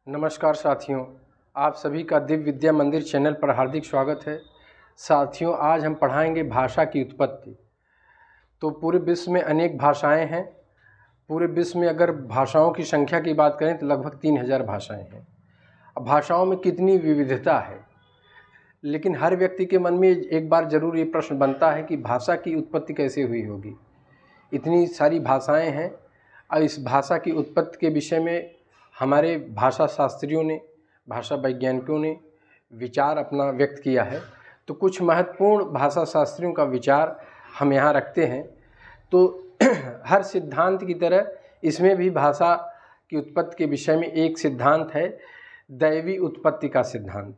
नमस्कार साथियों, आप सभी का दिव्य विद्या मंदिर चैनल पर हार्दिक स्वागत है। साथियों, आज हम पढ़ाएंगे भाषा की उत्पत्ति। तो पूरे विश्व में अनेक भाषाएं हैं। पूरे विश्व में अगर भाषाओं की संख्या की बात करें तो लगभग 3000 भाषाएं हैं। अब भाषाओं में कितनी विविधता है, लेकिन हर व्यक्ति के मन में एक बार जरूर ये प्रश्न बनता है कि भाषा की उत्पत्ति कैसे हुई होगी। इतनी सारी भाषाएँ हैं और इस भाषा की उत्पत्ति के विषय में हमारे भाषा शास्त्रियों ने, भाषा वैज्ञानिकों ने विचार अपना व्यक्त किया है। तो कुछ महत्वपूर्ण भाषा शास्त्रियों का विचार हम यहाँ रखते हैं। तो हर सिद्धांत की तरह इसमें भी भाषा की उत्पत्ति के विषय में एक सिद्धांत है, दैवी उत्पत्ति का सिद्धांत।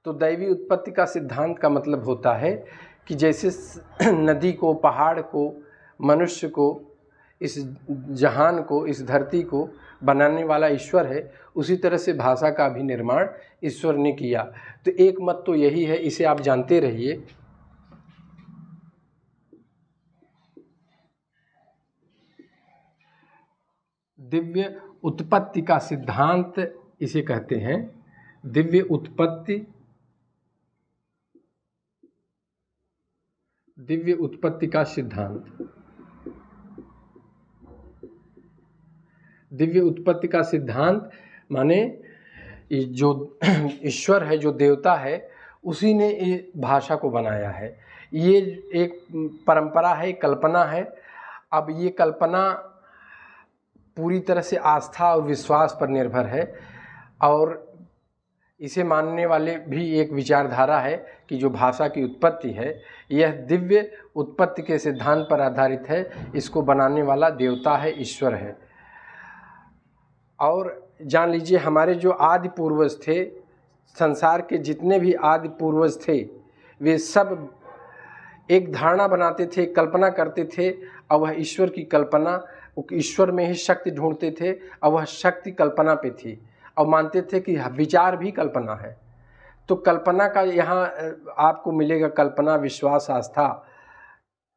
तो दैवी उत्पत्ति का सिद्धांत का मतलब होता है कि जैसे नदी को, पहाड़ को, मनुष्य को, इस जहान को, इस धरती को बनाने वाला ईश्वर है, उसी तरह से भाषा का भी निर्माण ईश्वर ने किया। तो एक मत तो यही है, इसे आप जानते रहिए। दिव्य उत्पत्ति का सिद्धांत इसे कहते हैं। दिव्य उत्पत्ति, दिव्य उत्पत्ति का सिद्धांत। दिव्य उत्पत्ति का सिद्धांत माने जो ईश्वर है, जो देवता है, उसी ने ये भाषा को बनाया है। ये एक परंपरा है, कल्पना है। अब ये कल्पना पूरी तरह से आस्था और विश्वास पर निर्भर है, और इसे मानने वाले भी एक विचारधारा है कि जो भाषा की उत्पत्ति है यह दिव्य उत्पत्ति के सिद्धांत पर आधारित है। इसको बनाने वाला देवता है, ईश्वर है। और जान लीजिए, हमारे जो आदि पूर्वज थे, संसार के जितने भी आदि पूर्वज थे, वे सब एक धारणा बनाते थे, कल्पना करते थे, और वह ईश्वर की कल्पना, ईश्वर में ही शक्ति ढूंढते थे, और वह शक्ति कल्पना पे थी, और मानते थे कि विचार भी कल्पना है। तो कल्पना का यहाँ आपको मिलेगा, कल्पना, विश्वास, आस्था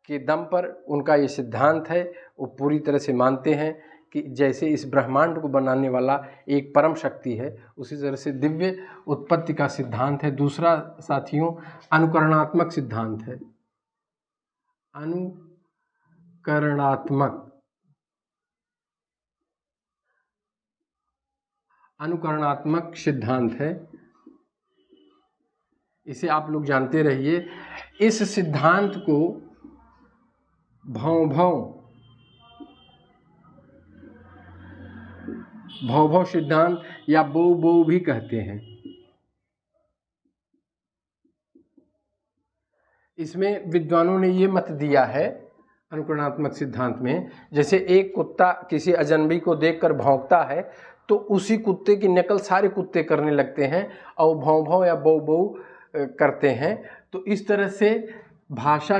के दम पर उनका ये सिद्धांत है। वो पूरी तरह से मानते हैं कि जैसे इस ब्रह्मांड को बनाने वाला एक परम शक्ति है, उसी तरह से दिव्य उत्पत्ति का सिद्धांत है। दूसरा साथियों, अनुकरणात्मक सिद्धांत है। अनुकरणात्मक सिद्धांत है। इसे आप लोग जानते रहिए। इस सिद्धांत को भौभव सिद्धांत या बो भी कहते हैं। इसमें विद्वानों ने ये मत दिया है अनुकरणात्मक सिद्धांत में, जैसे एक कुत्ता किसी अजनबी को देखकर भौंकता है तो उसी कुत्ते की नकल सारे कुत्ते करने लगते हैं और भौं या बो करते हैं। तो इस तरह से भाषा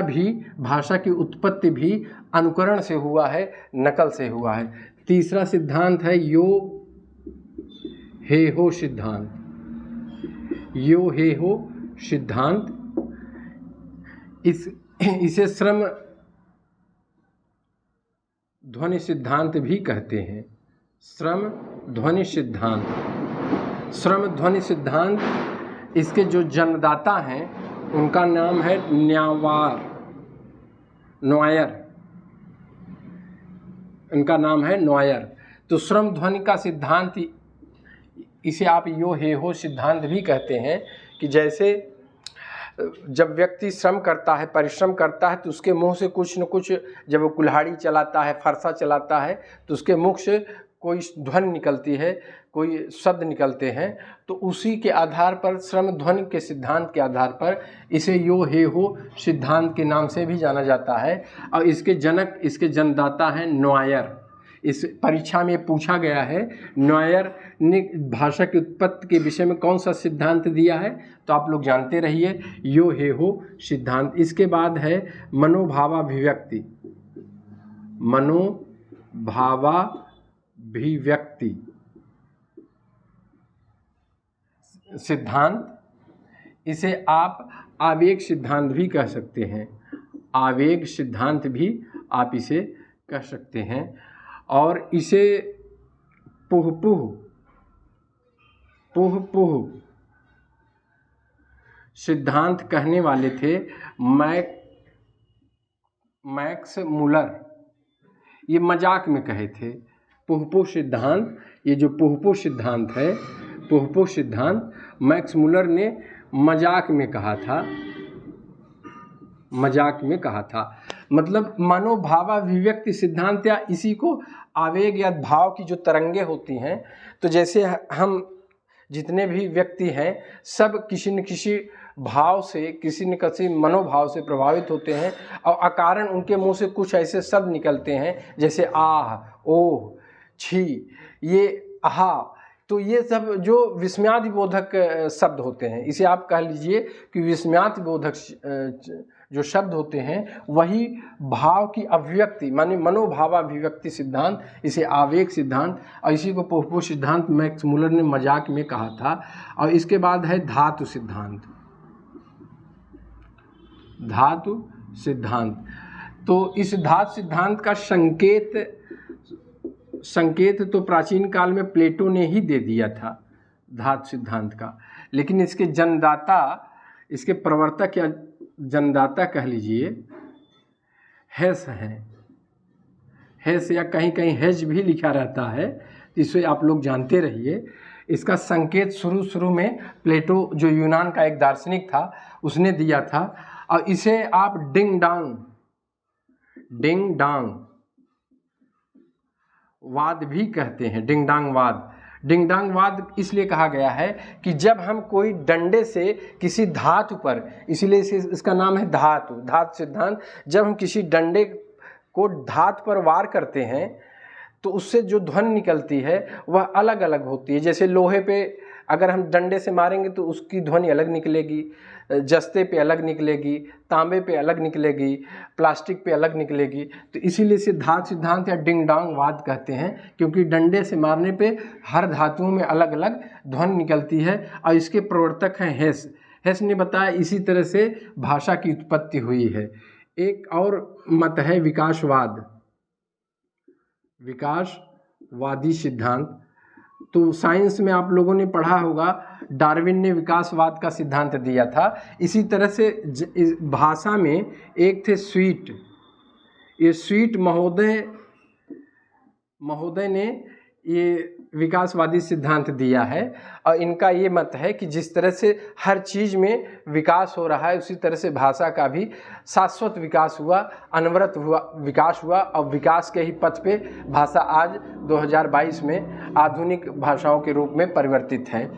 की उत्पत्ति भी अनुकरण से हुआ है, नकल से हुआ है। तीसरा सिद्धांत है यो हे हो सिद्धांत। यो हे हो सिद्धांत, इसे श्रम ध्वनि सिद्धांत भी कहते हैं। श्रम ध्वनि सिद्धांत। श्रम ध्वनि सिद्धांत, इसके जो जन्मदाता हैं उनका नाम है नोयर। इनका नाम है नोयर। तो श्रम ध्वनि का सिद्धांत, इसे आप यो हे हो सिद्धांत भी कहते हैं कि जैसे जब व्यक्ति श्रम करता है, परिश्रम करता है, तो उसके मुंह से कुछ न कुछ, जब वो कुल्हाड़ी चलाता है, फरसा चलाता है, तो उसके मुख से कोई ध्वनि निकलती है, कोई शब्द निकलते हैं। तो उसी के आधार पर, श्रम ध्वनि के सिद्धांत के आधार पर इसे यो हे हो सिद्धांत के नाम से भी जाना जाता है। और इसके जनक, इसके जन्मदाता हैं नोयर। इस परीक्षा में पूछा गया है, नोयर ने भाषा की उत्पत्ति के विषय में कौन सा सिद्धांत दिया है, तो आप लोग जानते रहिए, यो हे हो सिद्धांत। इसके बाद है मनोभावाभिव्यक्ति। मनोभावाभिव्यक्ति सिद्धांत, इसे आप आवेग सिद्धांत भी कह सकते हैं। आवेग सिद्धांत भी आप इसे कह सकते हैं। और इसे पुह पुह सिद्धांत कहने वाले थे मैक्स मुलर। ये मजाक में कहे थे। पुह सिद्धांत, ये जो पुह सिद्धांत है, पुह सिद्धांत मैक्स मुलर ने मजाक में कहा था, मजाक में कहा था। मतलब मनोभावाभिव्यक्ति सिद्धांत, या इसी को आवेग या भाव की जो तरंगे होती हैं, तो जैसे हम जितने भी व्यक्ति हैं सब किसी न किसी भाव से, किसी न किसी मनोभाव से प्रभावित होते हैं और अकारण उनके मुंह से कुछ ऐसे शब्द निकलते हैं जैसे आह, ओह, छी, ये आहा, तो ये सब जो विस्मयादिबोधक शब्द होते हैं, इसे आप कह लीजिए कि विस्मयादिबोधक जो शब्द होते हैं वही भाव की अभिव्यक्ति, माने मनोभावाभिव्यक्ति सिद्धांत, इसे आवेग सिद्धांत, और इसी को पुह सिद्धांत मैक्स मुलर ने मजाक में कहा था। और इसके बाद है धातु सिद्धांत। धातु सिद्धांत, तो इस धातु सिद्धांत का संकेत तो प्राचीन काल में प्लेटो ने ही दे दिया था धातु सिद्धांत का, लेकिन इसके जन्मदाता, इसके प्रवर्तक या जन्मदाता कह लीजिए हेस हैं। हेस या कहीं कहीं हेज भी लिखा रहता है, इसे आप लोग जानते रहिए। इसका संकेत शुरू में प्लेटो, जो यूनान का एक दार्शनिक था, उसने दिया था। और इसे आप डिंग डांग वाद भी कहते हैं। डिंग डांग वाद इसलिए कहा गया है कि जब हम कोई डंडे से किसी धातु पर, इसीलिए इसका नाम है धातु सिद्धांत, जब हम किसी डंडे को धातु पर वार करते हैं तो उससे जो ध्वनि निकलती है वह अलग अलग होती है। जैसे लोहे पे अगर हम डंडे से मारेंगे तो उसकी ध्वनि अलग निकलेगी, जस्ते पे अलग निकलेगी, तांबे पे अलग निकलेगी, प्लास्टिक पे अलग निकलेगी। तो इसीलिए इसे धातु सिद्धांत या डिंग डांग वाद कहते हैं, क्योंकि डंडे से मारने पे हर धातुओं में अलग अलग ध्वनि निकलती है। और इसके प्रवर्तक हैं हेस ने बताया इसी तरह से भाषा की उत्पत्ति हुई है। एक और मत है विकासवादी सिद्धांत। तो साइंस में आप लोगों ने पढ़ा होगा, डार्विन ने विकासवाद का सिद्धांत दिया था। इसी तरह से भाषा में एक थे स्वीट, ये स्वीट महोदय ने ये विकासवादी सिद्धांत दिया है। और इनका ये मत है कि जिस तरह से हर चीज़ में विकास हो रहा है, उसी तरह से भाषा का भी शाश्वत विकास हुआ, अनवरत विकास हुआ, और विकास के ही पथ पे भाषा आज 2022 में आधुनिक भाषाओं के रूप में परिवर्तित है।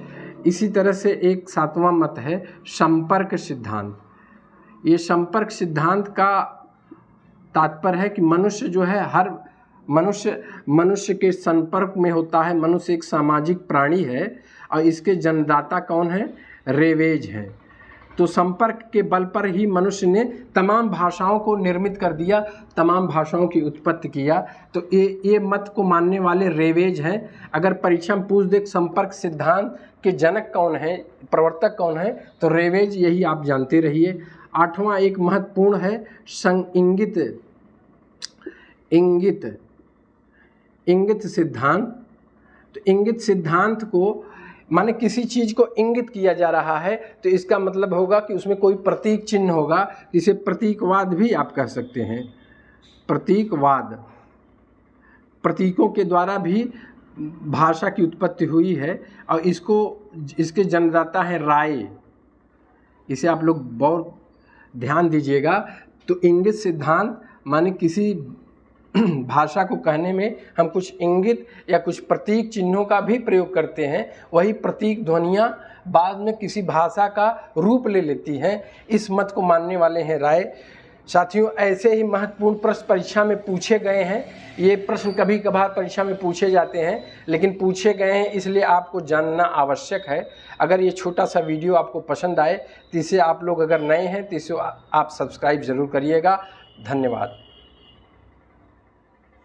इसी तरह से एक सातवां मत है संपर्क सिद्धांत। ये संपर्क सिद्धांत का तात्पर्य है कि मनुष्य जो है, हर मनुष्य के संपर्क में होता है। मनुष्य एक सामाजिक प्राणी है और इसके जन्मदाता कौन है? रेवेज हैं। तो संपर्क के बल पर ही मनुष्य ने तमाम भाषाओं को निर्मित कर दिया, तमाम भाषाओं की उत्पत्ति किया। तो ये मत को मानने वाले रेवेज हैं। अगर परीक्षा में पूछ दे संपर्क सिद्धांत के जनक कौन है, प्रवर्तक कौन है, तो रेवेज, यही आप जानते रहिए। आठवां एक महत्वपूर्ण है इंगित सिद्धांत। तो इंगित सिद्धांत को माने किसी चीज़ को इंगित किया जा रहा है तो इसका मतलब होगा कि उसमें कोई प्रतीक चिन्ह होगा। इसे प्रतीकवाद भी आप कह सकते हैं। प्रतीकवाद, प्रतीकों के द्वारा भी भाषा की उत्पत्ति हुई है और इसके जन्मदाता है राय। इसे आप लोग बहुत ध्यान दीजिएगा। तो इंगित सिद्धांत माने किसी भाषा को कहने में हम कुछ इंगित या कुछ प्रतीक चिन्हों का भी प्रयोग करते हैं। वही प्रतीक ध्वनियाँ बाद में किसी भाषा का रूप ले लेती हैं। इस मत को मानने वाले हैं राय। साथियों, ऐसे ही महत्वपूर्ण प्रश्न परीक्षा में पूछे गए हैं। ये प्रश्न कभी कभार परीक्षा में पूछे जाते हैं, लेकिन पूछे गए हैं इसलिए आपको जानना आवश्यक है। अगर ये छोटा सा वीडियो आपको पसंद आए तो इसे आप लोग अगर नए हैं तो इसे आप सब्सक्राइब ज़रूर करिएगा। धन्यवाद।